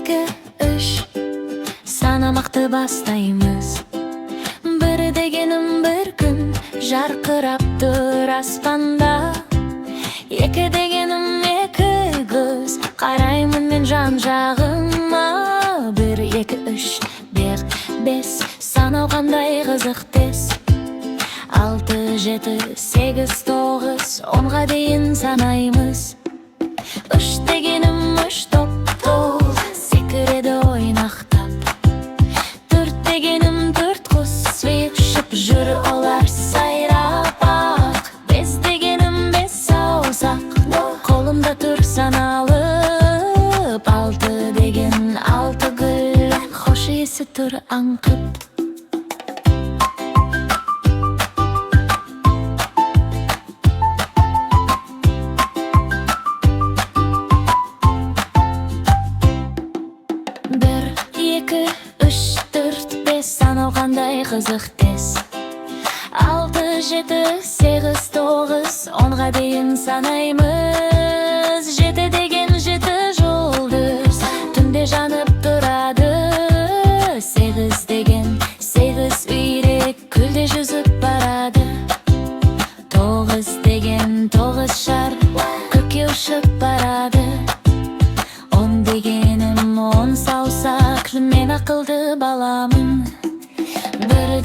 2, 3 sanamaқты бастаймыз. Bir дегенім bir күн жарқырап тұр аспанда. 2 дегенім 2 көз, қараймын мен жан жағыма. 1, 2, 3, 4, 5 санау қандай қызық тез. 6, 7, 8, 9 10-ға дейін санаймыз. 3 дегенім 3 топ-топ секіреді ойнақтап. 4 дегенім 4 құс ұшып жүр олар сайрап ақ. 5 дегенім 5 саусақ қолымда тұр саналып. 6 деген 6 гүл хош иісі тұр аңқып. Санау қандай қызық тез. 6, 7, 8, 9 10-ға дейін санаймыз. 7 деген 7 жұлдыз түнде жанып тұрады. 8 деген 8 үйрек көлде жүзіп барады. 9 деген 9 шар көкке ұшып барады. 10 дегенім 10 саусақ мен ақылды баламын. 1